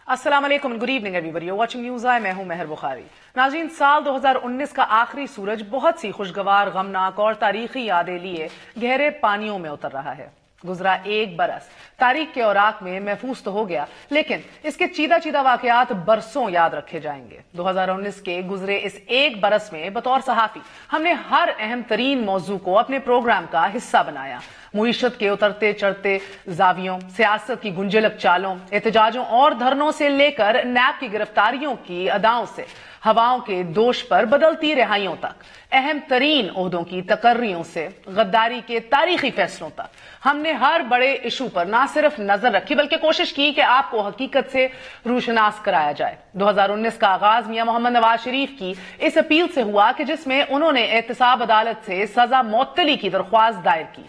अस्सलाम वालेकुम, good evening everybody, watching news I, मैं हूं मेहर बुखारी। नाज़रीन, साल 2019 का आखिरी सूरज बहुत सी खुशगवार, गमनाक और तारीखी यादें लिए गहरे पानियों में उतर रहा है। गुजरा एक बरस तारीख के औराक में महफूज तो हो गया, लेकिन इसके चीदा चीदा वाकयात बरसों याद रखे जाएंगे। 2019 के गुजरे इस एक बरस में बतौर सहाफी हमने हर अहम तरीन मौजू को अपने प्रोग्राम का हिस्सा बनाया। मुईशत के उतरते चढ़ते जावियों, सियासत की गुंजलक चालों, एहतजाजों और धरनों से लेकर नैब की गिरफ्तारियों की अदाओं से हवाओं के दोष पर बदलती रिहाइयों तक, अहम तरीन ओहदों की तकर्रियों से गद्दारी के तारीखी फैसलों तक, हमने हर बड़े इशू पर ना सिर्फ नजर रखी बल्कि कोशिश की कि आपको हकीकत से रूशनास कराया जाए। 2019 का आगाज मियां मोहम्मद नवाज शरीफ की इस अपील से हुआ कि जिसमें उन्होंने एहतसाब अदालत से सजा मुअत्तली की दरख्वास्त दायर की।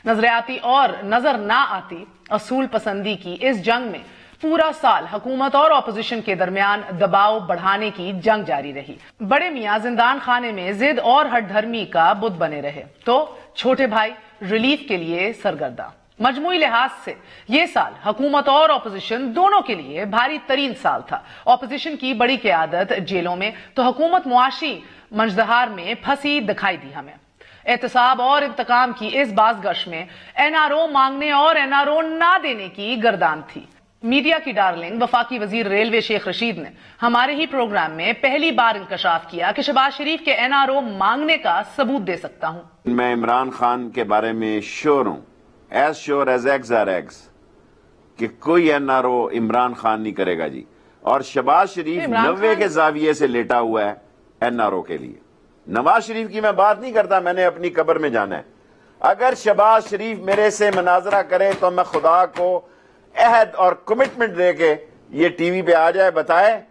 नजर आती और नजर ना आती असूल पसंदी की इस जंग में पूरा साल हुकूमत और अपोजिशन के दरमियान दबाव बढ़ाने की जंग जारी रही। बड़े मियां जिंदान खाने में जिद और हठधर्मी का बुत बने रहे तो छोटे भाई रिलीफ के लिए सरगर्दा। मजमूई लिहाज से ये साल हुकूमत और अपोजिशन दोनों के लिए भारी तरीन साल था। अपोजिशन की बड़ी क़यादत जेलों में तो हुकूमत मुआशी मंजदहार में फंसी दिखाई दी हमें। एहतसाब और इंतकाम की इस बाज़गश में एनआरओ मांगने और एनआरओ ना देने की गर्दान थी। मीडिया की डार्लिंग वफाकी वजीर रेलवे शेख रशीद ने हमारे ही प्रोग्राम में पहली बार इंकशाफ किया कि शहबाज शरीफ के एनआरओ मांगने का सबूत दे सकता हूं। मैं इमरान खान के बारे में श्योर हूं, as sure as eggs are eggs, कि कोई एनआरओ इमरान खान नहीं करेगा जी। और शहबाज शरीफ 90 के जाविये से लेटा हुआ है एनआरओ के लिए। नवाज शरीफ की मैं बात नहीं करता, मैंने अपनी कब्र में जाना है। अगर शहबाज शरीफ मेरे से मुनाजरा करे तो मैं खुदा को अहद और कमिटमेंट दे के ये टीवी पे आ जाए, बताए,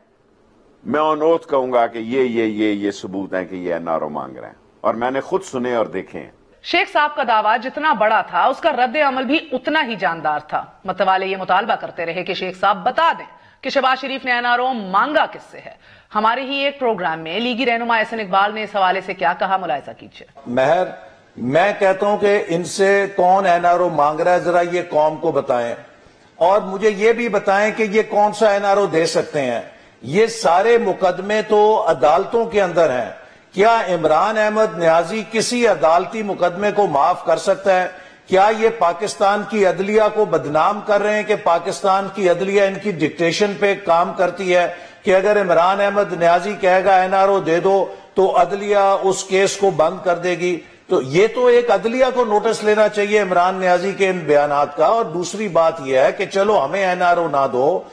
मैं ऑन ओथ कहूंगा कि ये सबूत है कि ये एनआरओ मांग रहे हैं, और मैंने खुद सुने और देखे हैं। शेख साहब का दावा जितना बड़ा था उसका रद्द अमल भी उतना ही जानदार था। मतवाले ये मुतालबा करते रहे कि शेख साहब बता दें कि शहबाज शरीफ ने एनआरओ मांगा किससे है। हमारे ही एक प्रोग्राम में लीगी रहनुमा एहसन इकबाल ने इस हवाले से क्या कहा, मुलाहिजा कीजिए। महर, मैं कहता हूं कि इनसे कौन एनआरओ मांग रहा है जरा ये कौम को बताएं, और मुझे ये भी बताएं कि ये कौन सा एनआरओ दे सकते हैं। ये सारे मुकदमे तो अदालतों के अंदर हैं। क्या इमरान अहमद न्याजी किसी अदालती मुकदमे को माफ कर सकता है? क्या ये पाकिस्तान की अदलिया को बदनाम कर रहे हैं कि पाकिस्तान की अदलिया इनकी डिक्टेशन पे काम करती है कि अगर इमरान अहमद न्याजी कहेगा एनआरओ दे दो तो अदलिया उस केस को बंद कर देगी? तो ये तो एक अदलिया को नोटिस लेना चाहिए इमरान न्याजी के इन बयानात का। और दूसरी बात यह है कि चलो हमें एनआरओ ना दो,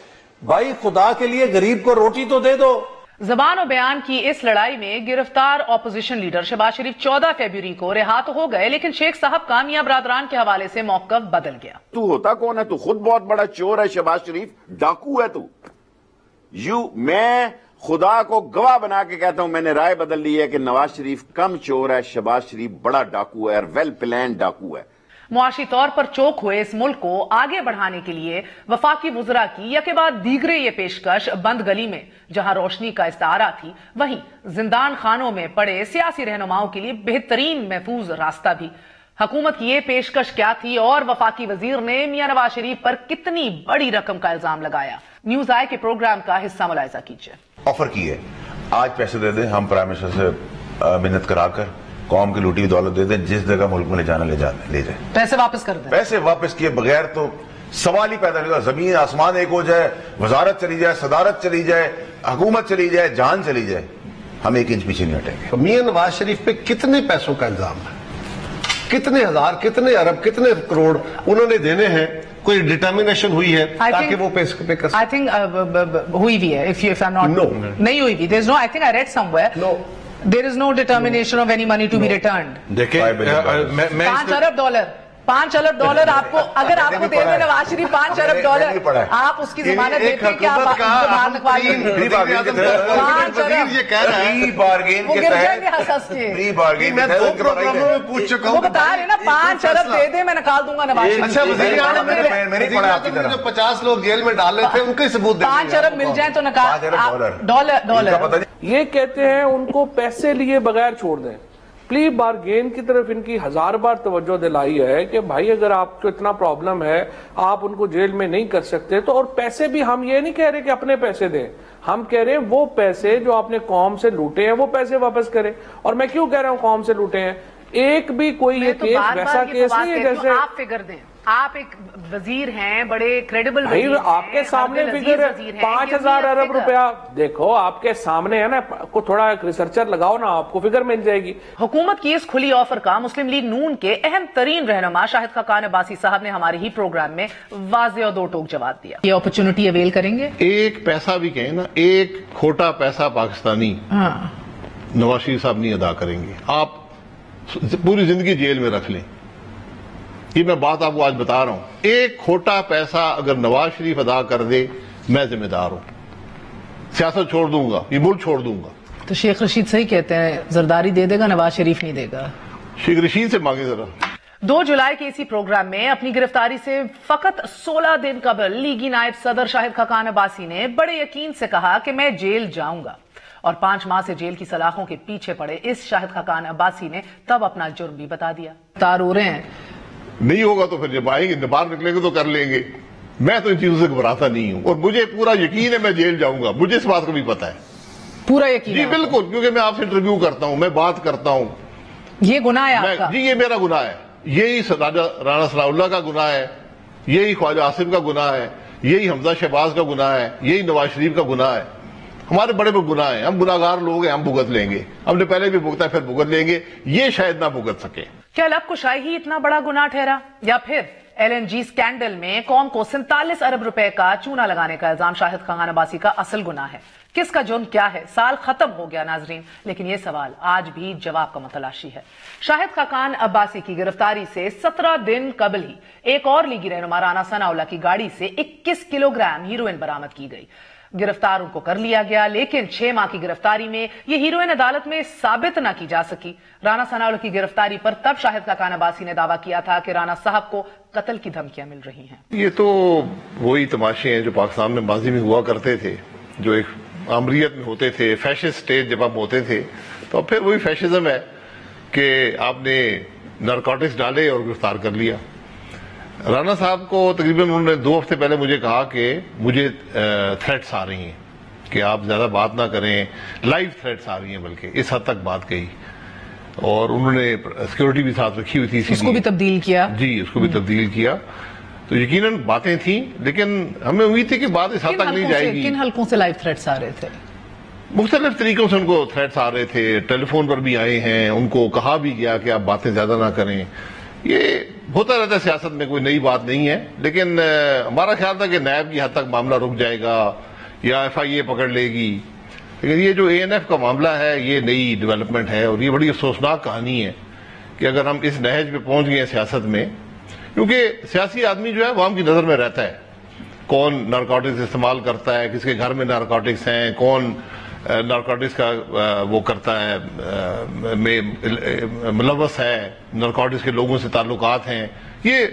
भाई खुदा के लिए गरीब को रोटी तो दे दो। जबान और बयान की इस लड़ाई में गिरफ्तार अपोजिशन लीडर शहबाज शरीफ 14 फरवरी को रिहा तो हो गए, लेकिन शेख साहब का मियां बरादरान के हवाले से मौकफ बदल गया। तू होता कौन है? तू खुद बहुत बड़ा चोर है शहबाज शरीफ, डाकू है तू। मैं खुदा को गवाह बना के कहता हूं, मैंने राय बदल ली है कि नवाज शरीफ कम चोर है, शहबाज शरीफ बड़ा डाकू है और वेल प्लान डाकू है। मुआशी तौर पर चौक हुए इस मुल्क को आगे बढ़ाने के लिए वफाकी वुज़रा की यके बाद दीगरे ये पेशकश बंद गली में जहां रोशनी का इस्तारा थी, वहीं जिंदान खानों में पड़े सियासी रहनुमाओं के लिए बेहतरीन महफूज रास्ता भी। हुकूमत की ये पेशकश क्या थी और वफाकी वजीर ने मियां नवाज शरीफ पर कितनी बड़ी रकम का इल्जाम लगाया? न्यूज आई के प्रोग्राम का हिस्सा मुलाहिजा कीजिए। ऑफर की है, आज पैसे दे दें, हम प्राइम मिनिस्टर से मिन्नत कराकर कौम की लूटी दौलत दे दें, जिस जगह मुल्क में ले जाना ले जाए, पैसे वापस कर दें। पैसे वापस किए बगैर तो सवाल ही पैदा नहीं होगा। जमीन आसमान एक हो जाए, वजारत चली जाए, सदारत चली जाए, हुकूमत चली जाए, जान चली जाए, हम एक इंच पीछे नहीं हटेंगे। मियां नवाज शरीफ पे कितने पैसों का इल्जाम है? कितने हजार, कितने अरब, कितने करोड़ उन्होंने देने हैं? कोई डिटर्मिनेशन हुई है ताकि वो पे कर? आई थिंक हुई भी है। If I am not, no, नहीं हुई भी। There is no, I think I read somewhere, no, there is no determination of any money to be returned. देखिए, मैं $5 अरब आपको, अगर आपको दे दे नवाज शरीफ $5 अरब, आप उसकी जमानत देते हैं कि आप बाहर निकलवा दें? ये कह रहा है वो गिर जाएंगे हंस के। मैं 2 प्रोग्रामों में पूछ चुका हूँ, वो बता रहे ना $5 अरब दे दे, मैं निकाल दूंगा नवाज शरीफ। अच्छा, वज़ीर आज़म ने जो 50 लोग जेल में डाले थे उनके सबूत दे। 5 अरब मिल जाए तो निकाल। डॉलर ये कहते हैं उनको पैसे लिए बगैर छोड़ दें, پلی بارگین کی طرف ان کی 1000 بار توجہ دلائی ہے کہ بھائی اگر آپ کو اتنا پرابلم ہے آپ ان کو جیل میں نہیں کر سکتے تو، اور پیسے بھی ہم یہ نہیں کہہ رہے کہ اپنے پیسے دیں، ہم کہہ رہے ہیں وہ پیسے جو آپ نے قوم سے لوٹے ہیں وہ پیسے واپس کریں. اور میں کیوں کہہ رہا ہوں قوم سے لوٹے ہیں؟ ایک بھی کوئی یہ کیس ویسا کیس نہیں ہے جیسے آپ فگر دیں. آپ ایک وزیر ہیں، بڑے کریڈیبل بھائی آپ کے سامنے فگر ہے 5000 ارب روپیہ. دیکھو آپ کے سامنے ہے نا، کو تھوڑا ریسرچر لگاؤ نا، آپ کو فگر مل جائے گی. حکومت کی اس کھلی آفر کا مسلم لیگ نون کے اہم ترین رہنما شاہد خاقان عباسی صاحب نے ہمارے ہی پروگرام میں واضح اور دو ٹوک جواب دیا. یہ اپرچونٹی اویل کریں گے؟ ایک پیسہ بھی کہیں نا، ایک کھوٹا پیسہ پاکستانی نواز شریف صاحب نہیں ادا کریں گے. آپ پوری زندگی جیل میں رکھ لیں، یہ میں بات آپ کو آج بتا رہا ہوں. ایک کھوٹا پیسہ اگر نواز شریف ادا کر دے میں ذمہ دار ہوں، سیاست چھوڑ دوں گا، یہ ملک چھوڑ دوں گا. تو شیخ رشید صحیح کہتے ہیں زرداری دے دے گا، نواز شریف نہیں دے گا. شیخ رشید سے مانگے ذرا. 2 جولائی کے اسی پروگرام میں اپنی گرفتاری سے فقط 16 دن قبل لیگی نائب صدر شاہد خاقان عباسی نے بڑے یقین سے کہا کہ میں جیل جاؤں گا، اور 5 ماہ سے جیل کی سلاخوں کے پیچھے پڑے اس شاہد خاقان عباسی نے تب اپنا جرم بھی بتا دیا. تار ہو رہے ہیں نہیں ہوگا تو پھر جب آئیں گے باہر نکلیں گے تو کر لیں گے. میں تو ان چیزوں سے گھبراتا نہیں ہوں، اور مجھے پورا یقین ہے میں جیل جاؤں گا. مجھے اس بات کا بھی پتا ہے، پورا یقین. جی بالکل، کیونکہ میں آپ سے انٹرویو کرتا ہوں، میں بات کرتا ہوں. یہ گناہ ہے آپ کا؟ جی یہ میرا گناہ ہے، یہی رانا ثناء اللہ کا گناہ ہے، یہی خواجہ آصف کا گناہ ہے، یہی حمزہ شہباز کا گناہ ہے، یہی نواز شریف کا گناہ ہے. ہمارے بڑے بڑے گناہ ہیں، ہم گناہگار لوگ ہیں، ہم بھگت لیں گے. ہم نے پہلے بھی بھگتا ہے، پھر بھگت لیں گے. یہ شاید نہ بھگت سکے. کیا لب کشائی ہی اتنا بڑا گناہ ٹھہرا، یا پھر LNG سکینڈل میں قوم کو 47 ارب روپے کا چونا لگانے کا الزام شاہد خاقان عباسی کا اصل گناہ ہے؟ کس کا جرم کیا ہے؟ سال ختم ہو گیا ناظرین، لیکن یہ سوال آج بھی جواب کا متلاشی ہے. شاہد خاقان عباسی کی گرفتاری سے 17 دن قبل ہی ایک اور لیگی رہنما رانا ثناء اللہ کی گاڑی سے 21 کلو گرام ہیروئن برآمد کی گئی. گرفتار ان کو کر لیا گیا، لیکن 6 ماہ کی گرفتاری میں یہ ہیروئن عدالت میں ثابت نہ کی جا سکی. رانا ثناء اللہ کی گرفتاری پر تب شاہد خاقان عباسی نے دعویٰ کیا تھا کہ رانا صاحب کو قتل کی دھمکیاں مل رہی ہیں. یہ تو وہی تماشے ہیں جو پاکستان میں ماضی میں ہوا کرتے تھے، جو ایک آمریت میں ہوتے تھے. فیشسٹ اسٹیٹ جب ہم ہوتے تھے تو پھر وہی فیشزم ہے کہ آپ نے نارکوٹکس ڈالے اور گرفتار کر لیا. رانا صاحب کو تقریباً انہوں نے 2 ہفتے پہلے مجھے کہا کہ مجھے تھریٹس آ رہی ہیں کہ آپ زیادہ بات نہ کریں، لائیو تھریٹس آ رہی ہیں، بلکہ اس حد تک بات کہی. اور انہوں نے سیکورٹی بھی ساتھ رکھی ہوئی تھی، اس کو بھی تبدیل کیا. جی اس کو بھی تبدیل کیا. تو یقیناً باتیں تھیں، لیکن ہمیں امید تھی کہ بات اس حد تک نہیں جائے گی. کن حلقوں سے لائیو تھریٹس آ رہے تھے؟ مختلف طریقوں سے ان کو تھریٹس آ رہے تھے. ٹیلی فون پر بھی آئے ہیں، ان کو کہا بھی گیا کہ آپ باتیں زیادہ نہ کریں. یہ ہوتا رہتا ہے سیاست میں، کوئی نئی بات نہیں ہے. لیکن ہمارا خیال تھا کہ نیب کی حد تک معاملہ رک جائے گا یا FIA پکڑ لے گی. لیکن یہ جو ANF کا معاملہ ہے یہ نئی ڈیولپمنٹ ہے، اور یہ بڑی افسوسناک کہانی ہے کہ اگر ہم اس نہج پہ پہنچ گئے ہیں سیاست میں. کیونکہ سیاسی آدمی جو ہے عوام کی نظر میں رہتا ہے، کون نارکوٹکس استعمال کرتا ہے، کس کے گھر میں نارکوٹکس ہیں، کون نارکوٹکس کا وہ کرتا ہے، ملوث ہے، نارکوٹکس کے لوگوں سے تعلقات ہیں. یہ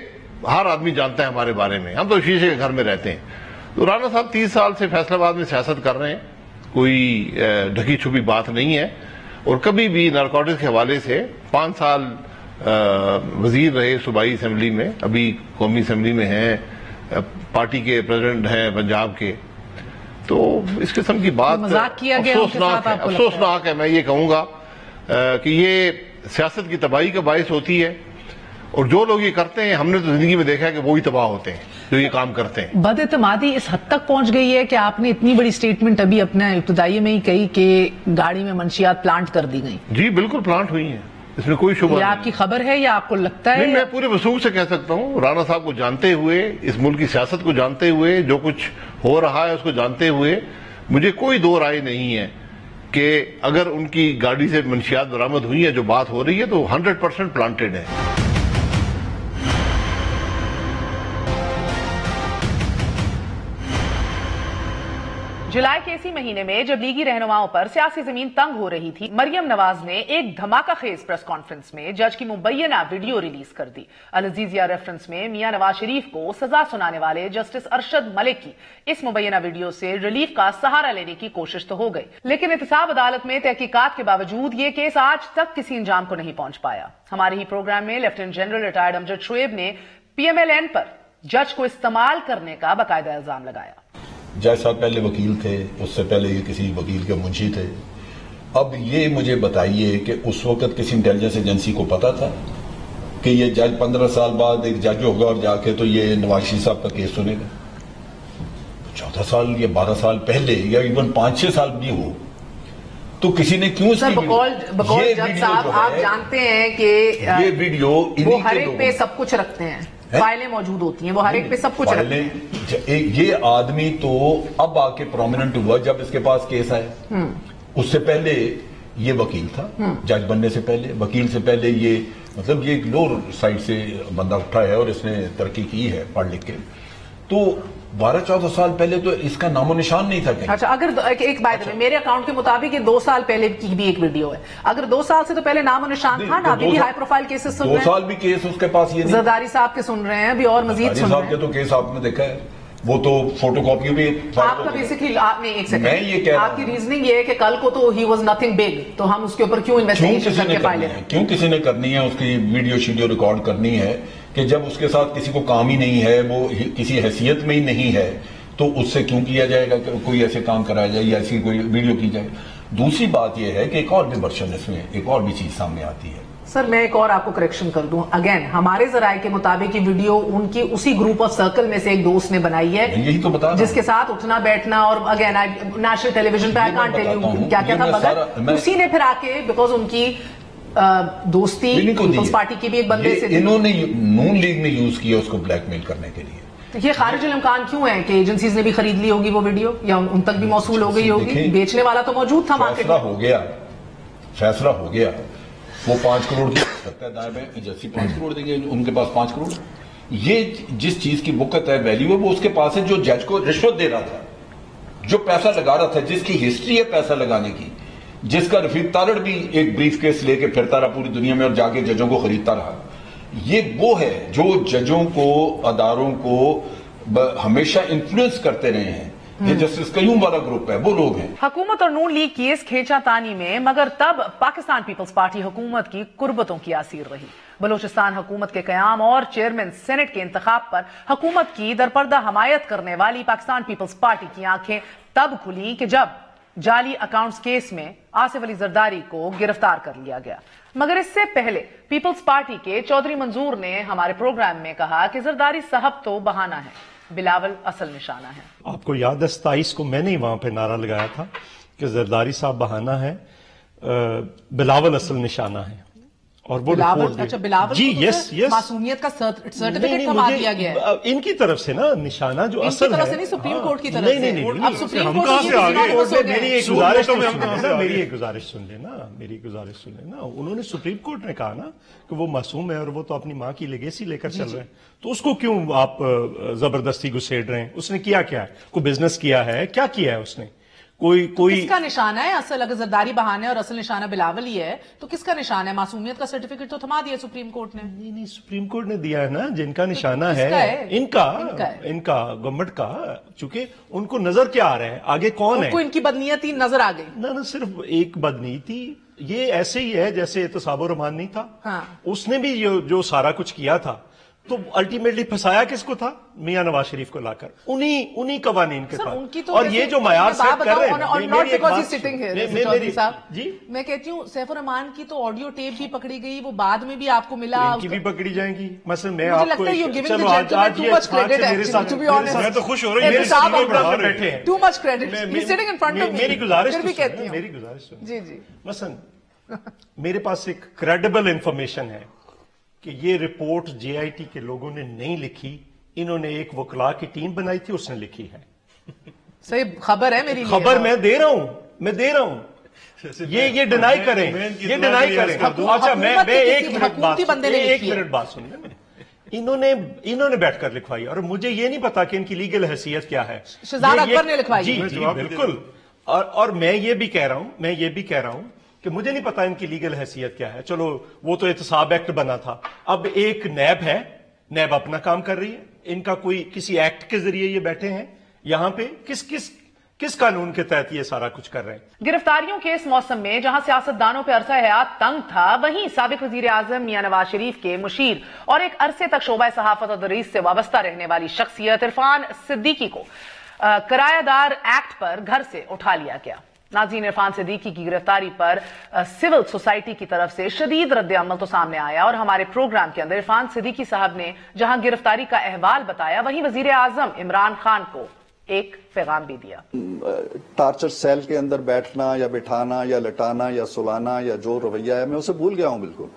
ہر آدمی جانتا ہے ہمارے بارے میں. ہم تو شیشے کے گھر میں رہتے ہیں. تو رانا صاحب 30 سال سے فیصل آباد میں سیاست کر رہے ہیں، کوئی ڈھکی چھپی بات نہیں ہے. اور کبھی بھی نارکوٹکس کے حوالے سے 5 سال وزیر رہے صوبائی اسمبلی میں، ابھی قومی اسمبلی میں ہیں، پارٹی کے پریزیڈنٹ ہیں پنجاب کے. تو اس قسم کی بات افسوسناک ہے. میں یہ کہوں گا کہ یہ سیاست کی تباہی کا باعث ہوتی ہے، اور جو لوگ یہ کرتے ہیں ہم نے تو زندگی میں دیکھا ہے کہ وہی تباہ ہوتے ہیں جو یہ کام کرتے ہیں. بد اعتمادی اس حد تک پہنچ گئی ہے کہ آپ نے اتنی بڑی سٹیٹمنٹ ابھی اپنے ابتدائی میں ہی کہی کہ گاڑی میں منشیات پلانٹ کر دی گئی. جی بالکل پلانٹ ہوئی ہیں، اس میں کوئی شبہ نہیں. یہ آپ کی خبر ہے یا آپ کو لگتا ہے؟ نہیں، میں پورے وثوق سے کہہ سکتا ہوں، رانا صاحب کو جانتے ہوئے، اس ملک کی سیاست کو جانتے ہوئے، جو کچھ ہو رہا ہے اس کو جانتے ہوئے، مجھے کوئی دو رائے نہیں ہے کہ اگر ان کی گاڑی سے منشیات برآمد ہوئی ہیں، جو بات ہو رہی ہے، تو 100% پلانٹڈ ہے. जुलाई के इसी महीने में जब लीगी रहनुमाओं पर सियासी जमीन तंग हो रही थी, मरियम नवाज ने एक धमाकाखेज प्रेस कॉन्फ्रेंस में जज की मुबैना वीडियो रिलीज कर दी। अल अजीजिया रेफरेंस में मियां नवाज शरीफ को सजा सुनाने वाले जस्टिस अरशद मलिक की इस मुबैना वीडियो से रिलीफ का सहारा लेने की कोशिश तो हो गई, लेकिन एहतसाब अदालत में तहकीकात के बावजूद ये केस आज तक किसी इंजाम को नहीं पहुंच पाया। हमारे ही प्रोग्राम में lieutenant general retired Amjad Shoaib ने PMLN पर जज को इस्तेमाल करने का बाकायदा इल्जाम लगाया। जज साहब पहले वकील थे, उससे पहले ये किसी वकील के मुंशी थे। अब ये मुझे बताइए कि उस वक्त किसी इंटेलिजेंस एजेंसी को पता था कि ये जज 15 साल बाद एक जज होगा और जाके तो ये नवाज शरीफ साहब का केस सुनेगा? 14 साल या 12 साल पहले या इवन 5-6 साल भी हो तो किसी ने क्यों सर बकौल जज साहब आप जानते हैं कि ये वीडियो वो हर एक पे सब कुछ रखते हैं, फाइलें मौजूद होती हैं, वो हर एक पे सब कुछ रखते हैं। ये आदमी तो अब आके प्रोमिनेंट हुआ जब इसके पास केस आया। उससे पहले ये वकील था, जज बनने से पहले, वकील से पहले ये मतलब ये एक लोअर साइड से बंदा उठा है और इसने तरक्की की है पढ़ लिख के। तो 12-14 साल पहले तो इसका नामो निशान नहीं था कहीं। अच्छा, अगर एक बात है, मेरे अकाउंट के मुताबिक ये 2 साल पहले की भी एक वीडियो है। अगर 2 साल से तो पहले नामो निशान था ना, अभी भी हाई प्रोफाइल केसेस सुन रहे हैं। 2 साल भी केस उसके पास ये नहीं। जरदारी साहब के सुन रहे हैं अभी और मजीद सुन रहे हैं। के तो केस आपने देखा है, वो तो फोटोकॉपी भी आपका बेसिकली आपने एक सेकंड, मैं ये कह रहा हूं, आपकी रीजनिंग ये है कि कल को तो ही वाज नथिंग बिग, तो हम उसके ऊपर क्यों इन्वेस्टिगेशन करके फाइल लें? क्यों किसी ने करनी है, उसकी वीडियो शीडियो रिकॉर्ड करनी है कि जब उसके साथ किसी को काम ही नहीं है, वो किसी हैसियत में ही नहीं है, तो उससे क्यों किया जाएगा कि कोई ऐसे काम कराया जाए या ऐसी कोई वीडियो की जाए? दूसरी बात यह है कि एक और भी वर्जन इसमें एक और भी चीज सामने आती है। सर मैं एक और आपको करेक्शन कर दूं, अगेन हमारे जराये के मुताबिक ये वीडियो उनकी उसी ग्रुप ऑफ सर्कल में से एक दोस्त ने बनाई है, यही तो बता जिसके साथ उठना बैठना, और अगेन नेशनल टेलीविजन पे आई कांट टेल यू क्या क्या था, मगर उसी ने फिर आके बिकॉज उनकी दोस्ती पीपल्स पार्टी की भी एक बंदे से, इन्होंने नून लीग ने यूज किया उसको ब्लैकमेल करने के लिए। ये खारिजुल इम्कान क्यों है कि एजेंसीज ने भी खरीद ली होगी वो वीडियो, या उन तक भी मौसूल हो गई होगी? बेचने वाला तो मौजूद था मार्केट में। फैसला हो गया, वो 5 करोड़ की सकता है, दाएं बाएं एजेंसी 5 करोड़ देंगे, उनके पास 5 करोड़। ये जिस चीज की बुक है वैल्यू है वो उसके पास है, जो जज को रिश्वत दे रहा था, जो पैसा लगा रहा था, जिसकी हिस्ट्री है पैसा लगाने की, जिसका रफीक तारड़ भी एक ब्रीफ केस लेके फिरता रहा पूरी दुनिया में और जाके जजों को खरीदता रहा। ये वो है जो जजों को, अदारों को हमेशा इन्फ्लुएंस करते रहे हैं। ये जस्टिस कयूम वाला ग्रुप है, वो लोग हैं। हुकूमत और नून लीग की इस खींचातानी में मगर तब पाकिस्तान पीपल्स पार्टी हुकूमत की कुर्बतों की आसीर रही। बलोचिस्तान हुकूमत के कयाम और चेयरमैन सेनेट के इंतखाब पर हुकूमत की दरपर्दा हमायत करने वाली पाकिस्तान पीपल्स पार्टी की आंखें तब खुली कि जब जाली अकाउंट्स केस में आसिफ अली जरदारी को गिरफ्तार कर लिया गया। मगर इससे पहले पीपल्स पार्टी के चौधरी मंजूर ने हमारे प्रोग्राम में कहा कि जरदारी साहब तो बहाना है, बिलावल असल निशाना है। आपको याद है 27 को मैंने ही वहां पे नारा लगाया था कि जरदारी साहब बहाना है, बिलावल असल निशाना है। और वो बिलावल, अच्छा बिलावल जी तो यस मासूमियत का सर्टिफिकेट थमा दिया गया है इनकी तरफ से ना, निशाना जो असल तरफ है, से नहीं, सुप्रीम कोर्ट की तरफ नहीं, से। नहीं, नहीं, अब सुप्रीम हम कोर्ट कहां से आ गए? मेरी एक गुजारिश सुन लेना, मेरी एक गुजारिश सुन लेना। उन्होंने सुप्रीम कोर्ट ने कहा ना कि वो मासूम है और वो तो अपनी मां की लेगेसी लेकर चल रहे हैं, तो उसको क्यों आप जबरदस्ती घुसेड़ रहे हैं? उसने किया क्या है? कोई बिजनेस किया है? क्या किया है उसने? कोई किसका निशाना है असल? अगर जरदारी बहाने और असल निशाना बिलावल ही है तो किसका निशाना है? मासूमियत का सर्टिफिकेट तो थमा दिया सुप्रीम कोर्ट ने। नहीं, सुप्रीम कोर्ट ने दिया है ना, जिनका निशाना है इनका गवर्नमेंट का, चूंकि उनको नजर क्या आ रहा है, आगे कौन है, उनको इनकी बदनीयती नजर आ गई ना सिर्फ एक बदनीयती, ये ऐसे ही है जैसे एहतसाब रहमान नहीं था। हाँ। उसने भी जो सारा कुछ किया था, तो अल्टीमेटली फंसाया किसको था? मियां नवाज शरीफ को लाकर उन्हीं कवानीन के साथ। तो और ये जो मयार सेट कर रहे हैं, जी मैं कहती हूँ सैफुर रहमान की तो ऑडियो टेप भी पकड़ी गई, वो बाद में भी आपको मिला, इनकी भी पकड़ी जाएंगी। मसलन मैं आपको चलो आज मैं तो खुश हो रही हूँ, बैठे हैं, टू मच क्रेडिट, मेरी गुजारिश जी जी। मसलन मेरे पास एक क्रेडिबल इंफॉर्मेशन है कि ये रिपोर्ट जेआईटी के लोगों ने नहीं लिखी, इन्होंने एक वकला की टीम बनाई थी, उसने लिखी है। सही खबर है मेरी, खबर मैं दे रहा हूं। ये डिनाई करें, ये डिनाई करें। अच्छा मैं एक मिनट बात सुन लें। इन्होंने बैठकर लिखवाई, और मुझे ये नहीं पता कि इनकी लीगल हैसियत क्या है। शहजाद अकबर ने लिखवाई। जी बिल्कुल। और मैं ये भी कह रहा हूं कि मुझे नहीं पता इनकी लीगल हैसियत क्या है। चलो वो तो एहतसाब एक्ट बना था, अब एक नैब है, नैब अपना काम कर रही है, इनका कोई किसी एक्ट के जरिए ये बैठे हैं यहां पे, किस कानून के तहत ये सारा कुछ कर रहे हैं। गिरफ्तारियों के इस मौसम में जहां सियासतदानों पे अरसा हयात तंग था, वहीं साबिक वजीर आजम मियां नवाज शरीफ के मुशीर और एक अरसे तक शोबा सहाफत और तदरीस से वाबस्ता रहने वाली शख्सियत इरफान सिद्दीकी को किरायादार एक्ट पर घर से उठा लिया गया। नाज़रीन, इरफान सिद्दीकी की गिरफ्तारी पर सिविल सोसाइटी की तरफ से शदीद रद्द-ए-अमल तो सामने आया, और हमारे प्रोग्राम के अंदर इरफान सिद्दीकी साहब ने जहां गिरफ्तारी का अहवाल बताया, वहीं वजीर आजम इमरान खान को एक पैगाम भी दिया। टार्चर सेल के अंदर बैठना या बिठाना या लटाना या सुलाना या जो रवैया है, मैं उसे भूल गया हूं बिल्कुल।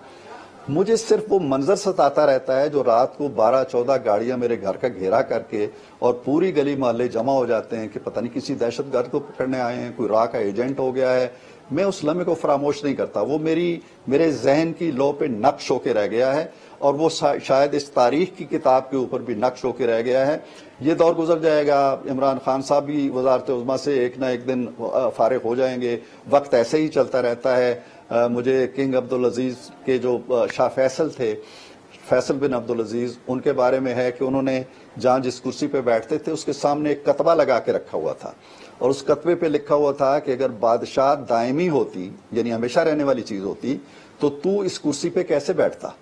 मुझे सिर्फ वो मंजर सताता रहता है जो रात को 12-14 गाड़ियां मेरे घर का घेरा करके और पूरी गली मोहल्ले जमा हो जाते हैं कि पता नहीं किसी दहशतगर्द को पकड़ने आए हैं, कोई राह का एजेंट हो गया है। मैं उस लम्हे को फरामोश नहीं करता, वो मेरे जहन की लौ पे नक्श होके रह गया है, और वो शायद इस तारीख की किताब के ऊपर भी नक्श होके रह गया है। ये दौर गुजर जाएगा, इमरान खान साहब भी वजारत उज़्मा से एक ना एक दिन फारिग हो जाएंगे, वक्त ऐसे ही चलता रहता है। मुझे किंग अब्दुल अजीज के जो शाह फैसल थे, फैसल बिन अब्दुल अजीज, उनके बारे में है कि उन्होंने जहां जिस कुर्सी पे बैठते थे उसके सामने एक कतबा लगा के रखा हुआ था, और उस कतबे पे लिखा हुआ था कि अगर बादशाह दायमी होती, यानी हमेशा रहने वाली चीज होती, तो तू इस कुर्सी पे कैसे बैठता।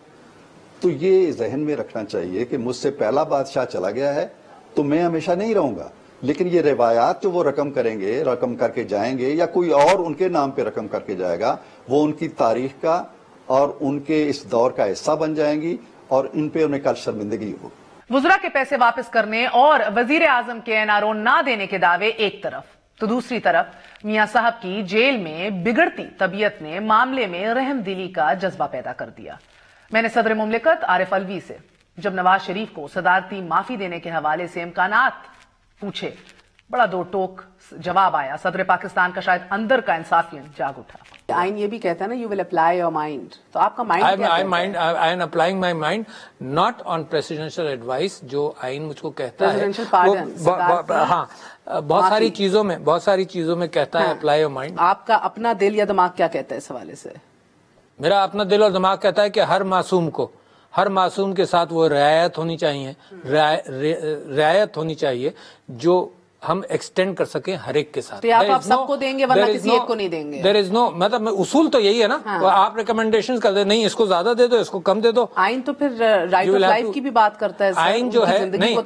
तो ये जहन में रखना चाहिए कि मुझसे पहला बादशाह चला गया है तो मैं हमेशा नहीं रहूंगा, लेकिन ये रिवायात जो वो रकम करके जाएंगे या कोई और उनके नाम पे रकम करके जाएगा, वो उनकी तारीख का और उनके इस दौर का हिस्सा बन जाएंगी, और इन पे उन्हें कल शर्मिंदगी हो। वुज़रा के पैसे वापस करने और वजीर आजम के एनआरओ ना देने के दावे एक तरफ, तो दूसरी तरफ मियां साहब की जेल में बिगड़ती तबीयत ने मामले में रहमदिली का जज्बा पैदा कर दिया। मैंने सदर मुमलिकत आरिफ अलवी से जब नवाज शरीफ को सदारती माफी देने के हवाले से इम्कानात पूछे, बड़ा दो टोक जवाब आया। सदर पाकिस्तान का शायद अंदर का इंसाफियन जाग उठा। आइन ये भी कहता है ना, you will apply your mind, तो आपका mind I am applying my mind not on presidential advice, जो आइन मुझको कहता है, हाँ, बहुत सारी चीजों में कहता है अप्लाई योर माइंड। आपका अपना दिल या दिमाग क्या कहता है इस हवाले से? मेरा अपना दिल और दिमाग कहता है कि हर मासूम के साथ वो रियायत होनी चाहिए जो हम एक्सटेंड कर सकें हर एक के साथ। तो आप सबको देंगे वरना किसी एक को नहीं देंगे? देयर इज नो, मतलब उसूल तो यही है ना। हाँ। तो आप रिकमेंडेशंस कर दे, नहीं इसको ज्यादा दे दो, इसको कम दे दो। आइन तो फिर राइट ऑफ लाइफ की भी बात करता है। आइन जो है, नहीं,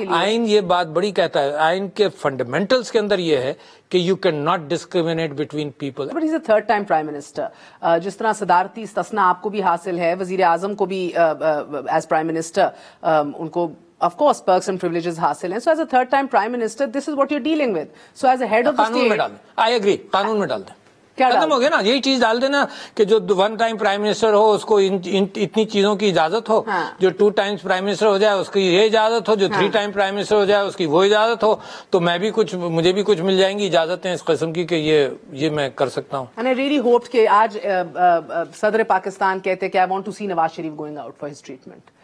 आइन ये बात बड़ी कहता है, आइन के फंडामेंटल्स के अंदर ये है कि you can not discriminate between people. But he is a third time prime minister, जिस तरह सदारती इस्तिस्ना आपको भी हासिल है, वजीर आजम को भी एज प्राइम मिनिस्टर उनको of course perks and privileges हासिल हैं। So as a third time prime minister, this is what you're dealing with. So as a head of the state, I agree, कानून में डाल दें, खत्म हो गया ना, यही चीज डाल देना कि जो 1 टाइम प्राइम मिनिस्टर हो उसको इतनी चीजों की इजाजत हो। हाँ। जो 2 टाइम्स प्राइम मिनिस्टर हो जाए उसकी ये इजाजत हो, जो 3 टाइम प्राइम मिनिस्टर हो जाए उसकी वो इजाजत हो। तो मुझे भी कुछ मिल जाएंगी इजाजतें इस किस्म की कि ये मैं कर सकता हूँ। And I really hoped कि आज सदर पाकिस्तान कहते कि I want to see Nawaz Sharif going out for his treatment।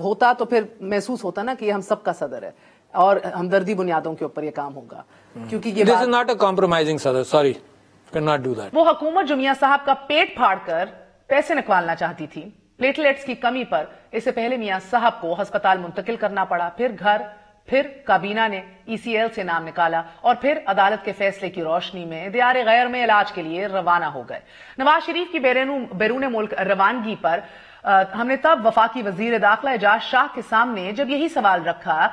होता तो फिर महसूस होता ना कि हम सबका सदर है और हमदर्दी बुनियादों के ऊपर ये काम होगा, क्योंकि ये this is not a compromising सदर, sorry, can not do that. वो हुकूमत जो मियां साहब का पेट फाड़कर पैसे निकालना चाहती थी, प्लेटलेट्स की कमी पर इससे पहले मियां साहब को अस्पताल मुंतकिल करना पड़ा, फिर काबीना ने ECL से नाम निकाला और फिर अदालत के फैसले की रोशनी में दियार गैर में इलाज के लिए रवाना हो गए। नवाज शरीफ की बैरून मुल्क रवानगी पर हमने तब वफाकी वजीर दाखिला एजाज शाह के सामने जब यही सवाल रखा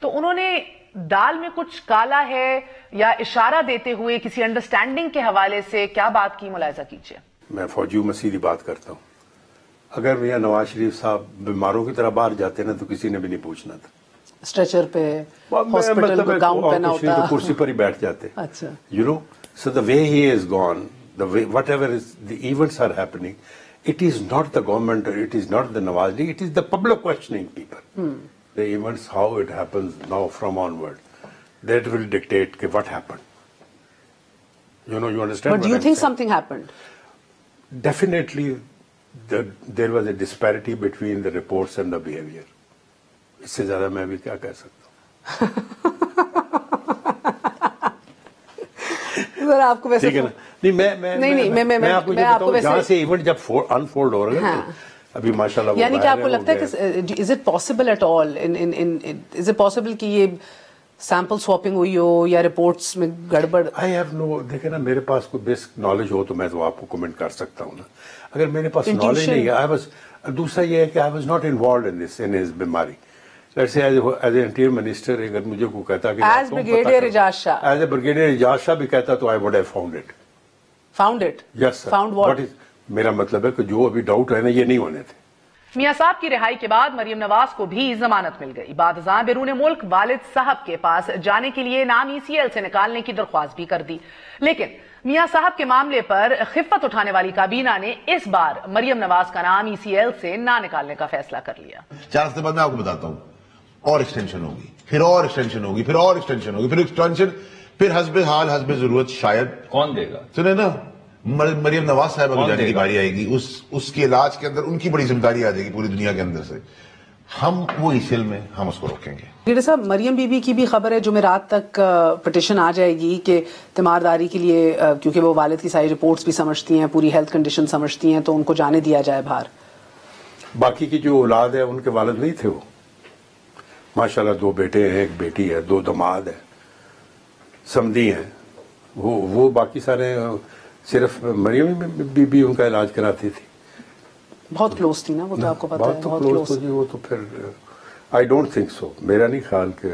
तो उन्होंने दाल में कुछ काला है या इशारा देते हुए किसी अंडरस्टैंडिंग के हवाले से क्या बात की, मुलायजा कीजिए। मैं फौजी में सीधी बात करता हूं, अगर मियां नवाज शरीफ साहब बीमारों की तरह बाहर जाते ना तो किसी ने भी नहीं पूछना था। स्ट्रेचर पे हॉस्पिटल में गाउन पहना होता, तो कुर्सी पर ही बैठ जाते। अच्छा, you know, so the way he is gone, the way whatever is the events are happening, it is not the government, it is not the Nawaz League, it is the public questioning people. The events, how it happens now from onward, that will dictate what happened. You know, you understand? But do you think something happened? Definitely, there was a disparity between the reports and the behavior. اس سے زیادہ میں بھی کیا کہہ سکتا ہوں. آپ کو ویسے ٹھیک ہے نا. نہیں میں آپ کو یہ بتاؤں جہاں سے ایونٹ جب انفولڈ ہو رہا ہے ابھی ماشاءاللہ, یعنی کہ آپ کو لگتا ہے کہ is it possible at all, is it possible کہ یہ سیمپل سواپنگ ہوئی ہو یا رپورٹس میں گڑبڑ؟ آئی ہیو نو, دیکھیں نا میرے پاس کوئی بیسک نالج ہو تو میں تو آپ کو کمنٹ کر سکتا ہوں نا. اگر میرے پاس نالج نہیں ہے, دوسرا یہ ہے کہ I was not involved in this, in his بیماری. Let's say as an interior minister, اگر مجھے کوئی کہتا کہ as Brigadier Ijaz Shah, as a Brigadier Ijaz Shah بھی کہتا تو I would have found it. Found it? Yes sir. Found what? میرا مطلب ہے کہ جو ابھی ڈاؤٹ ہے نا یہ نہیں ہونے تھے. میاں صاحب کی رہائی کے بعد مریم نواز کو بھی ضمانت مل گئی. بعد ازاں بیرون ملک والد صاحب کے پاس جانے کے لیے نام ECL سے نکالنے کی درخواست بھی کر دی. لیکن میاں صاحب کے معاملے پر خفت اٹھانے والی کابینہ نے اس بار مریم نواز کا نام ECL سے نہ نکالنے کا فیصلہ کر لیا. 4 ہفتے بعد میں آپ کو بتاتا ہوں, اور ایکسٹینشن ہوگی, پھر اور ایکسٹینشن ہوگی, پھر اور ایکسٹینشن ہوگی, پھر ایکسٹینشن, پھر حسب حال حسب ضرورت شاید کون دے گا. سنیں نا, مریم نواز صاحبہ کو جانے کی باری آئے گی, اس کے علاج کے اندر ان کی بڑی ذمہ داری آ جائے گی پوری دنیا کے اندر سے. ہم وہ ECL میں ہم اس کو روکیں گے. ڈاکٹر صاحب, مریم بی بی کی بھی خبر ہے جمعرات تک پٹیشن آ جائے گی کہ تیمارداری کے لیے, کیونکہ وہ والد کی ساری رپورٹس بھی سمجھتی ہیں, پوری ہیلتھ کنڈیشن سمجھتی ہیں, تو ان کو جانے دیا جائے باہر. باقی کی جو اولاد ہے ان کے والد نہیں تھے وہ, ماشاءاللہ 2 بیٹے ہیں, 1 بیٹی ہے, 2 داماد ہیں, سمدھی ہیں, وہ باقی سارے صرف مریم بی بی ان کا علاج کراتی تھی. بہت کلوز تھی نا وہ, تو آپ کو پتا ہے بہت کلوز تھی وہ. تو پھر آئی ڈونٹ تھنک سو, میرا نہیں خیال کہ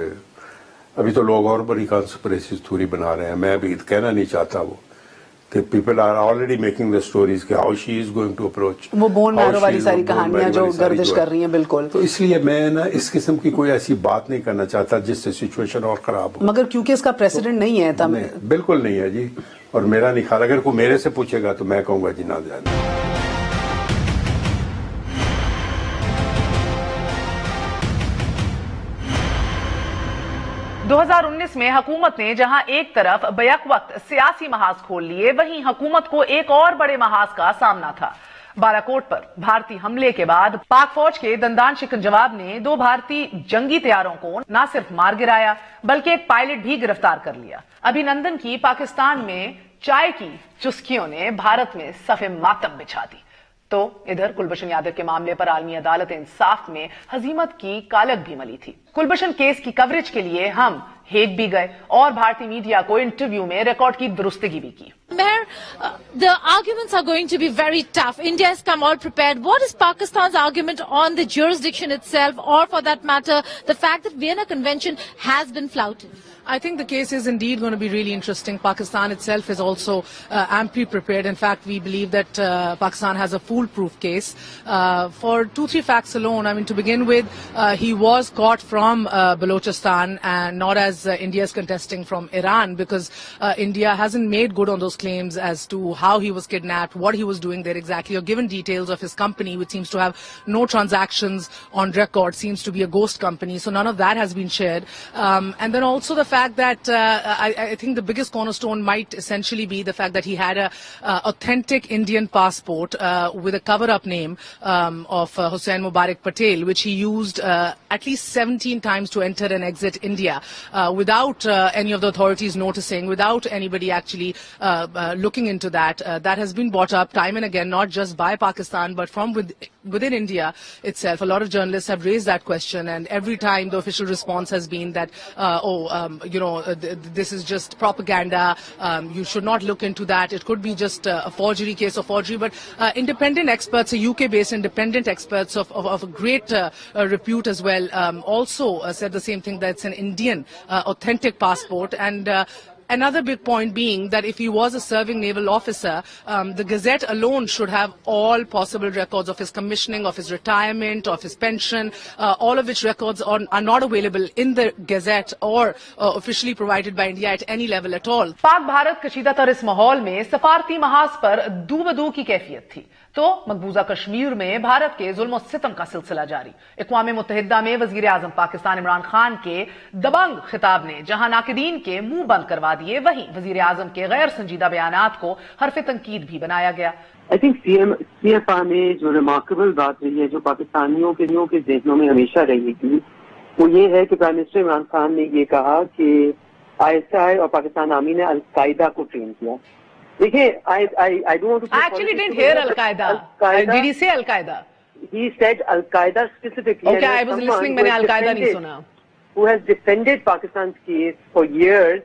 ابھی تو لوگ اور بڑی کانسپریسی تھیوری بنا رہے ہیں. میں ابھی کہنا نہیں چاہتا وہ کہ people are already making the stories کہ how she is going to approach, وہ بون میرو والی ساری کہانیاں جو گردش کر رہی ہیں. بالکل, تو اس لیے میں نا اس قسم کی کوئی ایسی بات نہیں کرنا چاہتا جس سے سچویشن اور خراب ہو. مگر کیونکہ اس کا پریسیڈنٹ نہیں ہے تب. بالکل نہیں ہے جی, اور میرا نہیں خیال, اگر کوئی میرے سے پوچھے گا تو میں کہوں گا جی نہ جانے. 2019 میں حکومت نے جہاں ایک طرف بیک وقت سیاسی محاذ کھول لیے, وہیں حکومت کو ایک اور بڑے محاذ کا سامنا تھا. بالاکوٹ پر بھارتی حملے کے بعد پاک فوج کے دندان شکن جواب نے 2 بھارتی جنگی طیاروں کو نہ صرف مار گرایا بلکہ ایک پائلٹ بھی گرفتار کر لیا. ابھی نندن کی پاکستان میں چائے کی چسکیوں نے بھارت میں صف ماتم بچھا دی. تو ادھر کلبھشن یادو کے معاملے پر عالمی عدالت انصاف میں ہزیمت کی کالک بھی ملی تھی. کلبھشن کیس کی کوریج کے لیے ہم ہیگ بھی گئے اور بھارتی میڈیا کو انٹرویو میں ریکارڈ کی درستگی بھی کی. The arguments are going to be very tough. India has come all prepared. What is Pakistan's argument on the jurisdiction itself, or for that matter, the fact that Vienna Convention has been flouted? I think the case is indeed going to be really interesting. Pakistan itself is also amply prepared. In fact, we believe that Pakistan has a foolproof case. For 2-3 facts alone, I mean, to begin with, he was caught from Balochistan and not as India is contesting from Iran, because India hasn't made good on those claims as to how he was kidnapped, what he was doing there exactly, or given details of his company, which seems to have no transactions on record, seems to be a ghost company. So none of that has been shared. And then also the fact that I think the biggest cornerstone might essentially be the fact that he had a authentic Indian passport with a cover-up name of Hussain Mubarak Patel, which he used at least 17 times to enter and exit India without any of the authorities noticing, without anybody actually looking into that. That has been brought up time and again, not just by Pakistan, but from within India itself. A lot of journalists have raised that question, and every time the official response has been that, this is just propaganda, you should not look into that, it could be just a forgery, case of forgery. But independent experts, UK-based independent experts of great repute as well, also said the same thing, that it's an Indian authentic passport. And another big point being that if he was a serving naval officer, the Gazette alone should have all possible records of his commissioning, of his retirement, of his pension, all of which records are not available in the Gazette or officially provided by India at any level at all. پاک بھارت کشیدہ تر اس ماحول میں سفارتی محاذ پر دو بدو کی کیفیت تھی. تو मकबूजा कश्मीर में भारत के जुल्म और सितम का सिलसिला जारी। अक़वाम मुत्तहिदा में वजीर आजम पाकिस्तान इमरान खान के दबंग खिताब ने जहां नाकिदीन के मुंह बंद करवा दिए, वहीं वजीर आजम के गैर संजीदा बयानात को हरफ तनकीद भी बनाया गया। आई थिंक CFR में जो रिमार्केबल बात रही है, जो पाकिस्तानियों के ज़हनों में हमेशा रहेगी, वो ये है कि प्राइम मिनिस्टर इमरान खान ने ये कहा कि ISI और पाकिस्तान आर्मी ने अल-कायदा को ट्रेन किया। देखिए, I don't want to actually didn't hear Al-Qaeda. Did he say Al-Qaeda? He said Al-Qaeda specifically. Okay, I was listening, मैंने Al-Qaeda नहीं सुना. Who has defended Pakistan's case for years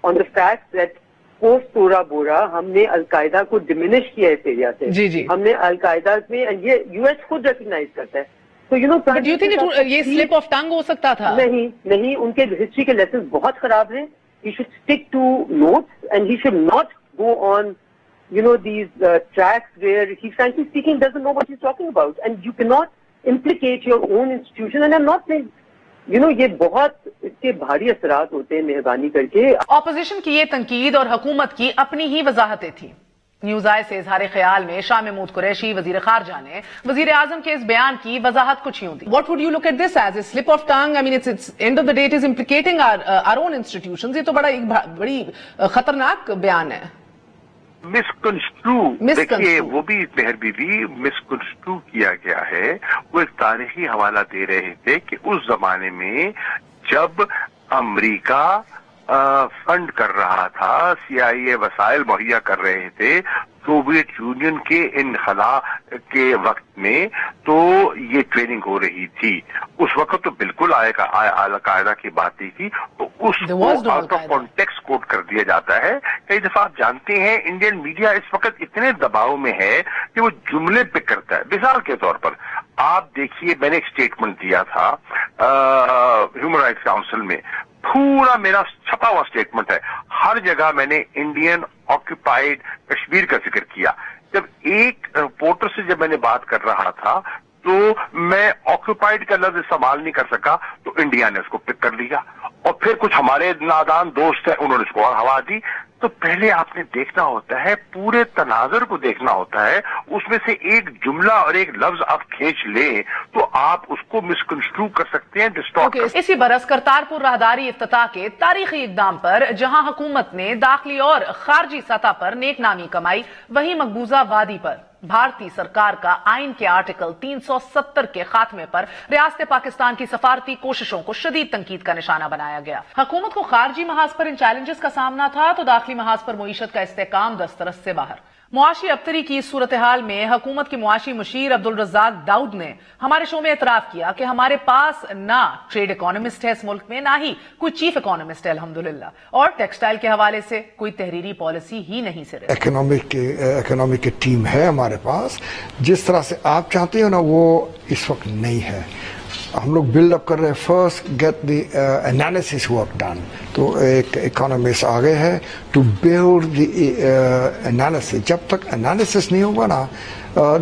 on the fact that post Tora Bora हमने Al-Qaeda को diminish किया इस area से. जी जी. हमने Al-Qaeda में, and ये US खुद recognize करता है. So you know, but do you think ये slip of tongue हो सकता था? नहीं, उनके हिस्ट्री के लेसन बहुत खराब हैं. He should stick to notes and he should not go on, you know, these tracks where he, frankly speaking, doesn't know what he's talking about. And you cannot implicate your own institution. And I'm not saying, you know, ये बहुत इसके भारी असरात होते हैं मेहरबानी करके। Opposition की ये तनकीद और हुकूमत की अपनी ही वजाहतें थी। न्यूज आय से इजहार ख्याल में शाह महमूद कुरैशी वजीर खारजा ने वजीर आजम के इस बयान की वजाहत कुछ यूं दी। What would you look at this as? A slip of tongue? I mean, it's end of the day it is implicating our own institutions. ये तो बड़ी खतरनाक बयान है। मिसकंस्ट्रू, देखिए वो भी मेहर बीबी मिसकंस्ट्रू किया गया है। वो एक तारीखी हवाला दे रहे थे कि उस जमाने में जब अमेरिका फंड कर रहा था, CIA वसाइल मुहैया कर रहे थे सोवियत यूनियन के इनखला के वक्त में, तो ये ट्रेनिंग हो रही थी। उस वक्त तो बिल्कुल अल-कायदा की बात नहीं थी, तो उसको आउट ऑफ कॉन्टेक्स्ट कोट कर दिया जाता है। कई दफा आप जानते हैं इंडियन मीडिया इस वक्त इतने दबाव में है कि वो जुमले पे करता है। मिसाल के तौर पर आप देखिए, मैंने एक स्टेटमेंट दिया था ह्यूमन राइट्स काउंसिल में, पूरा मेरा छपा हुआ स्टेटमेंट है, हर जगह मैंने इंडियन ऑक्यूपाइड कश्मीर का जिक्र किया। जब एक रिपोर्टर से जब मैंने बात कर रहा था तो मैं ऑक्यूपाइड का लफ्ज इस्तेमाल नहीं कर सका, तो इंडिया ने उसको पिक कर लिया और फिर कुछ हमारे नादान दोस्त हैं उन्होंने उसको और हवा दी। तो पहले आपने देखना होता है, पूरे तनाजर को देखना होता है, उसमें से एक जुमला और एक लफ्ज आप खींच लें तो आप उसको मिसकंस्ट्रू कर सकते हैं, डिस्टॉर्ट कर। इसी बरस करतारपुर राहदारी इफ्तिताह के तारीखी इक़दाम पर जहां हुकूमत ने दाखिली और खारजी सतह पर नेकनामी कमाई, वहीं मकबूजा वादी पर भारतीय सरकार का आइन के आर्टिकल 370 के खात्मे पर रियासत पाकिस्तान की सफारती कोशिशों को शदीद तनकीद का निशाना बनाया गया। हुकूमत को खारजी महाज पर इन चैलेंजेस का सामना था तो दाखिली महाज पर मुईशत का इस्तेहकाम दस्तरस से बाहर। मुआशी अबतरी की इस सूरत हाल में हुकूमत के मुआशी मुशीर अब्दुल रज़ाक दाऊद ने हमारे शो में एतराफ किया कि हमारे पास ना ट्रेड इकोनॉमिस्ट है इस मुल्क में, ना ही कोई चीफ इकोनॉमिस्ट है अल्हम्दुलिल्लाह, और टेक्सटाइल के हवाले से कोई तहरीरी पॉलिसी ही नहीं से रही। इकोनॉमिक की टीम है हमारे पास, जिस तरह से आप चाहते हो ना वो इस वक्त नहीं है। हम लोग बिल्डअप कर रहे हैं, first get the analysis work done. तो एक इकोनॉमिस्ट आ गए हैं टू बिल्ड द एनालिसिस। जब तक एनालिसिस नहीं होगा ना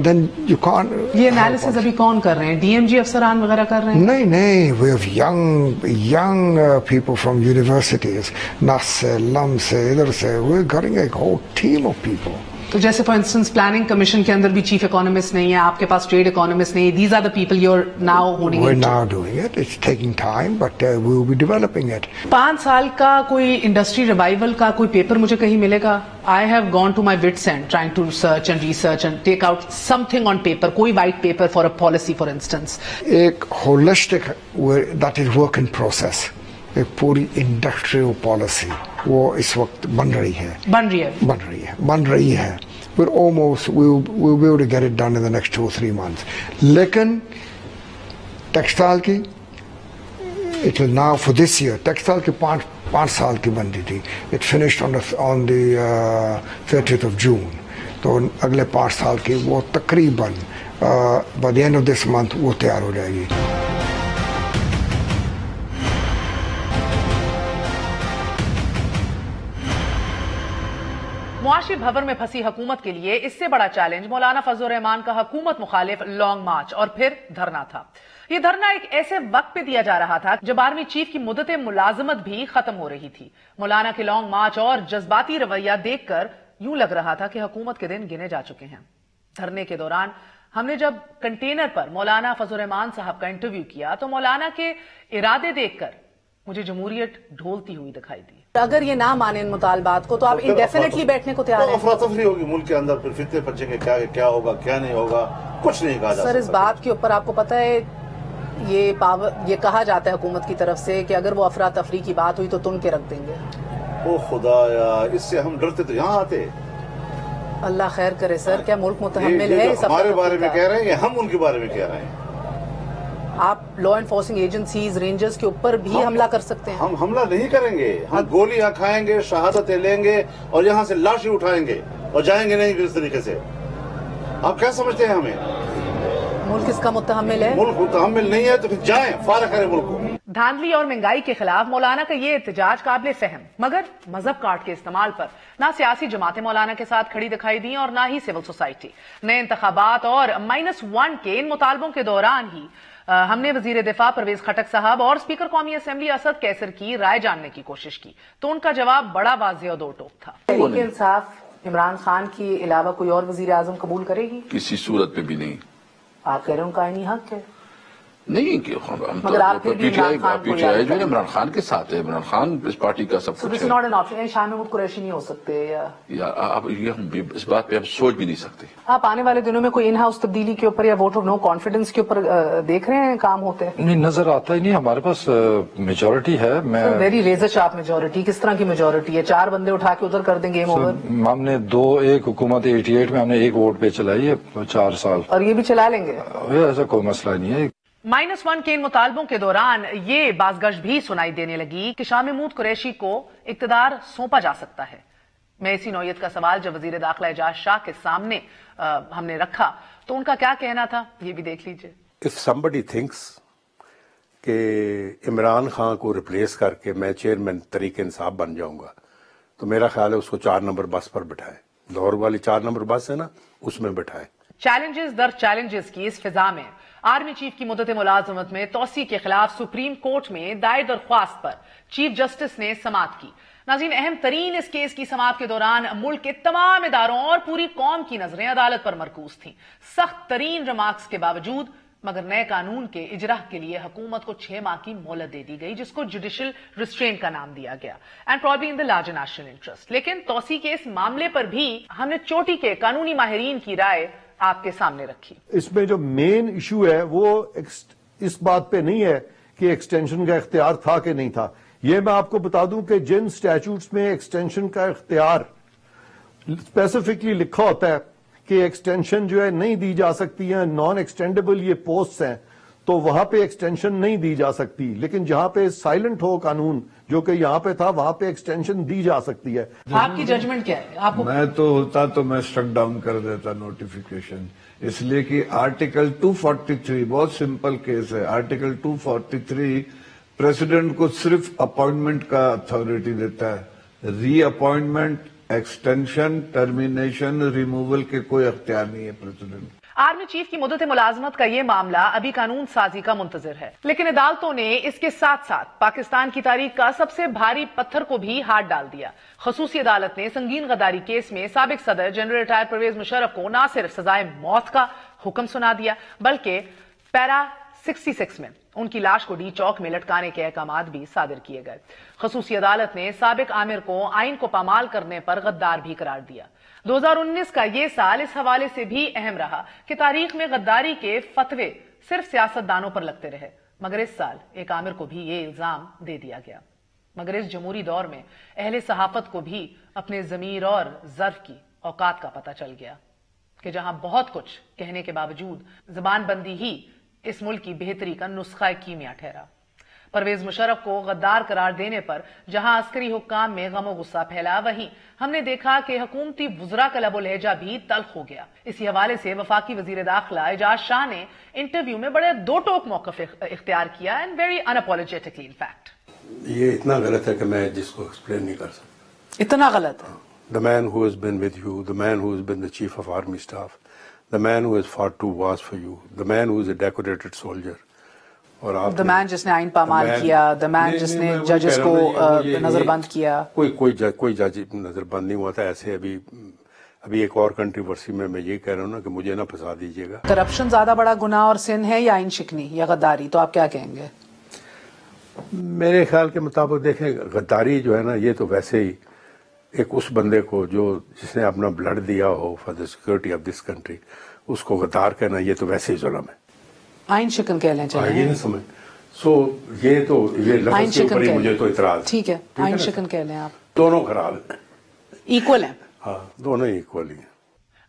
देन यू कांट। ये एनालिसिस अभी कौन कर रहे हैं? DMG अफसरान वगैरह कर रहे हैं? नहीं, we have young people from universities, NUST से, लम से, इधर से, we are getting a whole team of people. तो जैसे फॉर इंस्टेंस प्लानिंग कमीशन के अंदर भी चीफ इकोनॉमिस्ट नहीं है, आपके पास ट्रेड इकोनॉमिस्ट नहीं है। These are the people you are now holding it. We are now doing it, it's taking time but we will be developing it. 5 साल का कोई इंडस्ट्री रिवाइवल का कोई पेपर मुझे कहीं मिलेगा? I have gone to my wits and trying to search and research and take out something on paper, कोई white paper for a policy for instance. एक holistic that is work in process, एक पूरी industrial policy वो इस वक्त बन रही है। We're almost, we'll be able to get it done in the next 2 or 3 months. लेकिन टेक्सटाइल की, it will now for this year, textile की 5 साल की बन रही थी। It finished on the 30th of June. तो अगले 5 साल की वो तकरीबन by the end of this month वो तैयार हो जाएगी। मुआशी भंवर में फंसी हुकूमत के लिए इससे बड़ा चैलेंज मौलाना फजलुर रहमान का हुकूमत मुखालिफ लॉन्ग मार्च और फिर धरना था। ये धरना एक ऐसे वक्त पे दिया जा रहा था जब आर्मी चीफ की मुद्दत मुलाजमत भी खत्म हो रही थी। मौलाना के लॉन्ग मार्च और जज्बाती रवैया देखकर यूं लग रहा था कि हुकूमत के दिन गिने जा चुके हैं। دھرنے کے دوران ہم نے جب کنٹینر پر مولانا فضل الرحمان صاحب کا انٹرویو کیا تو مولانا کے ارادے دیکھ کر مجھے جمہوریت ڈھولتی ہوئی دکھائی دی. اگر یہ نہ مانیں ان مطالبات کو تو آپ انڈیفینیٹلی بیٹھنے کو تیار ہیں؟ افراتفری ہوگی ملک کے اندر, پھر فتنے پچیں گے, کیا ہوگا کیا نہیں ہوگا, کچھ نہیں کہا جا سکتا. سر اس بات کے اوپر آپ کو پتہ ہے یہ کہا جاتا ہے حکومت کی طرف سے کہ اگر وہ افراتفری کی بات ہوئی تو تن کے رکھ دیں گے. او خدایا, اس سے ہم ڈرتے تو یہاں آتے. اللہ خیر کرے سر, کیا ملک متحمل ہے؟ ہمارے بارے میں کہہ رہے ہیں یا ہم ان کے بارے میں کہہ رہے ہیں؟ آپ لا انفورسنگ ایجنسیز, رینجرز کے اوپر بھی حملہ کر سکتے ہیں. ہم حملہ نہیں کریں گے, ہم گولیاں کھائیں گے, شہادتیں لیں گے اور یہاں سے لاشیں اٹھائیں گے اور جائیں گے نہیں اس طریقے سے. آپ کیا سمجھتے ہیں ہمیں؟ ملک اس کا متحمل ہے؟ ملک متحمل نہیں ہے تو پھر جائیں, فارغ کریں ملک کو. دھاندلی اور مہنگائی کے خلاف مولانا کا یہ احتجاج قابل فہم, مگر مذہب کارڈ کے استعمال پر نہ سیاسی جماعتیں مولانا کے ساتھ کھڑی دکھائی دیں اور نہ ہی سول سوسائٹی. نئے انتخابات اور -1 کے ان مطالبوں کے دوران ہی ہم نے وزیر دفاع پرویز خٹک صاحب اور اسپیکر قومی اسمبلی اسد کیسر کی رائے جاننے کی کوشش کی تو ان کا جواب بڑا واضح اور دو ٹوک تھا. تحریک انصاف عمران خان کے علاوہ کوئی اور وزیر اعظم قبول کرے گی؟ کسی صورت پہ بھی نہیں. آپ کہہ رہے ہیں ان کا آئینی حق ہے. نہیں کہ مگر آپ پھر بھی پیچھے آئے جو عمران خان کے ساتھ ہے, عمران خان اس پارٹی کا سب کچھ ہے. شاہ محمود قریشی نہیں ہو سکتے یا آپ اس بات پہ آپ سوچ بھی نہیں سکتے. آپ آنے والے دنوں میں کوئی ان ہاؤس تبدیلی کے اوپر یا ووٹ آف نو کانفیڈنس کے اوپر دیکھ رہے ہیں کام ہوتے ہیں؟ نہیں, نظر آتا ہی نہیں. ہمارے پاس میجورٹی ہے. میں ویری ریزر شارپ میجورٹی. کس طرح کی میجورٹی ہے؟ 4 بندے اٹھا کے ادھر کر دیں گے. ہم نے ایک حکومت 88 میں ہم نے 1 ووٹ پہ چلائی ہے 4 سال, اور یہ بھی چلا لیں گے. ایسا کوئی مسئلہ نہیں ہے. -1 کے ان مطالبوں کے دوران یہ بازگشت بھی سنائی دینے لگی کہ شاہ محمود قریشی کو اقتدار سونپا جا سکتا ہے. میں اسی نوعیت کا سوال جب وزیر داخلہ اعجاز شاہ کے سامنے ہم نے رکھا تو ان کا کیا کہنا تھا یہ بھی دیکھ لیجئے. If somebody thinks کہ عمران خان کو ریپلیس کر کے میں چیئرمین تحریک انصاف بن جاؤں گا تو میرا خیال ہے اس کو 4 نمبر بس پر بٹھائے. لاہور والی 4 نمبر بس ہے نا, اس میں بٹھائے. چیلنجز در چیلنجز کی اس فضا میں آرمی چیف کی مدت ملازمت میں توسیع کے خلاف سپریم کورٹ میں دائر درخواست پر چیف جسٹس نے سماعت کی. ناظرین, اہم ترین اس کیس کی سماعت کے دوران ملک کے تمام اداروں اور پوری قوم کی نظریں عدالت پر مرکوز تھیں. سخت ترین ریمارکس کے باوجود مگر نئے قانون کے اجرا کے لیے حکومت کو 6 ماہ کی مہلت دے دی گئی جس کو جوڈیشل ریسٹرین کا نام دیا گیا and probably in the larger national interest. لیکن توسیع کے اس معاملے پر بھی ہم نے چوٹی کے قانونی ماہرین کی رائے آپ کے سامنے رکھی. اس میں جو مین ایشو ہے وہ اس بات پہ نہیں ہے کہ ایکسٹینشن کا اختیار تھا کہ نہیں تھا. یہ میں آپ کو بتا دوں کہ جن سٹیچوٹس میں ایکسٹینشن کا اختیار اسپیسیفکلی لکھا ہوتا ہے کہ ایکسٹینشن جو ہے نہیں دی جا سکتی ہے, نان ایکسٹینڈیبل یہ پوسٹ ہیں, تو وہاں پہ ایکسٹینشن نہیں دی جا سکتی. لیکن جہاں پہ سائلنٹ ہو قانون جو کہ یہاں پہ تھا وہاں پہ ایکسٹینشن دی جا سکتی ہے. آپ کی ججمنٹ کیا ہے؟ میں تو ہوتا تو میں سٹرک ڈاؤن کر دیتا نوٹیفیکیشن, اس لیے کہ آرٹیکل 243 بہت سمپل کیس ہے. آرٹیکل 243 پریزیڈنٹ کو صرف اپوائنٹمنٹ کا اتھارٹی دیتا ہے, ری اپوائنٹمنٹ, ایکسٹینشن, ٹرمینیشن, ریموول کے کوئی اختیار نہیں ہے پریزیڈنٹ. آرمی چیف کی مدت ملازمت کا یہ معاملہ ابھی قانون سازی کا منتظر ہے, لیکن عدالتوں نے اس کے ساتھ ساتھ پاکستان کی تاریخ کا سب سے بھاری پتھر کو بھی ہاتھ ڈال دیا. خصوصی عدالت نے سنگین غداری کیس میں سابق صدر جنرل ریٹائر پرویز مشرف کو نہ صرف سزائے موت کا حکم سنا دیا بلکہ پیرا 66 میں ان کی لاش کو ڈی چوک میں لٹکانے کے احکامات بھی صادر کیے گئے. خصوصی عدالت نے سابق عامر کو آئین کو پامال کرنے پر غدار بھی قرار دیا. 2019 کا یہ سال اس حوالے سے بھی اہم رہا کہ تاریخ میں غداری کے فتوے صرف سیاست دانوں پر لگتے رہے, مگر اس سال ایک عامر کو بھی یہ الزام دے دیا گیا. مگر اس جمہوری دور میں اہل صحافت کو بھی اپنے ضمیر اور ظرف کی اوقات کا پتہ چل گیا کہ جہاں بہت کچھ کہنے کے باوجود زبان بندی ہی اس ملک کی بہتری کا نسخہ کیمیا ٹھہرا. پرویز مشرف کو غدار قرار دینے پر جہاں عسکری حکام میں غم و غصہ پھیلا, وہیں ہم نے دیکھا کہ حکومتی وزراء کا لب و لہجہ بھی تلخ ہو گیا. اسی حوالے سے وفاقی وزیر داخلہ اعجاز شاہ نے انٹرویو میں بڑے دو ٹوک موقف اختیار کیا اینڈ ویری اناپولوجیٹکلی. ان فیکٹ یہ اتنا غلط ہے کہ میں جس کو ایکسپلین نہیں کر سکتا. اتنا غلط ہے. The man who has been with you, the man who has been the chief of army staff, the man who has fought 2 wars for you, the man who is a decorated soldier. The man جس نے آئین پامال کیا, the man جس نے ججز کو نظر بند کیا. کوئی جج نظر بند نہیں ہوا تھا. ایسے ابھی ایک اور کنٹروورسی میں یہ کہہ رہا ہوں نا کہ مجھے نہ پھنسا دیجیے گا. کرپشن زیادہ بڑا گناہ اور سن ہے یا آئین شکنی یا غداری؟ تو آپ کیا کہیں گے؟ میرے خیال کے مطابق دیکھیں غداری جو ہے نا یہ تو ویسے ہی ایک اس بندے کو جس نے اپنا بلڈ دیا ہو for the security of this country اس کو غدار کہنا یہ تو ویسے ہی ظلم ہے. آئین شکن کہہ لیں چلیں. یہ نہیں سمجھ یہ لفظ کے اوپر ہی مجھے تو اعتراض. ٹھیک ہے آئین شکن کہہ لیں آپ. دونوں خراب ہیں. ایکول ہیں. ہاں دونوں ایکول ہی ہیں.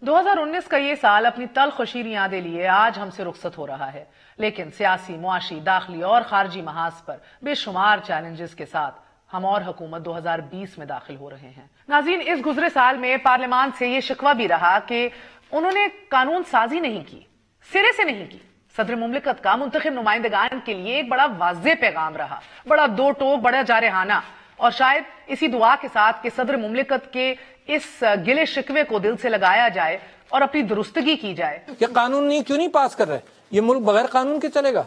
2019 کا یہ سال اپنی تلخ و شیریں یادیں لیے آج ہم سے رخصت ہو رہا ہے، لیکن سیاسی، معاشی، داخلی اور خارجی محاذ پر بے شمار چیلنجز کے ساتھ ہم اور حکومت 2020 میں داخل ہو رہے ہیں. ناظرین، اس گزرے سال میں پارلیمان سے یہ شکوہ بھی رہا کہ انہوں نے قانون سازی نہیں کی، سرے سے نہیں کی. صدر مملکت کا منتخب نمائندگان کے لیے ایک بڑا واضح پیغام رہا، بڑا دو ٹوک، بڑا جارحانہ، اور شاید اسی دعا کے ساتھ کہ صدر مملکت کے اس گلے شکوے کو دل سے لگایا جائے اور اپنی درستگی کی جائے. یہ قانون کیوں نہیں پاس کر رہے؟ یہ ملک بغیر قانون کے چلے گا؟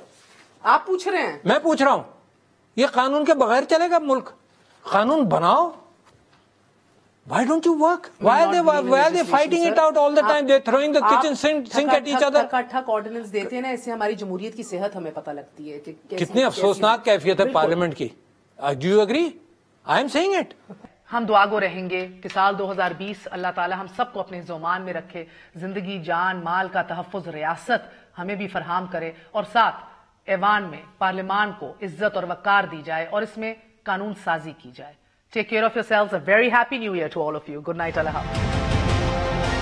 آپ پوچھ رہے ہیں؟ میں پوچھ رہا ہوں. یہ قانون کے بغیر چلے گا ملک؟ قانون بناؤ. Why don't you work? Why are they fighting it out all the time? They're throwing the kitchen sink at each other. ٹھک آرڈیننس دیتے ہیں نا، اس سے ہماری جمہوریت کی صحت ہمیں پتہ لگتی ہے کہ کتنی افسوسناک کیفیت ہے پارلیمنٹ کی. Do you agree? I am saying it. ہم دعا گو رہیں گے کہ سال 2020 اللہ تعالی ہم سب کو اپنے ذومان میں رکھے، زندگی، جان، مال کا تحفظ، ریاست ہمیں بھی فراہم کرے، اور ساتھ ایوان میں پارلیمان کو عزت اور وقار دی جائے اور اس میں قانون سازی کی جائے. Take care of yourselves. A very happy new year to all of you. Good night. Allah Hafiz.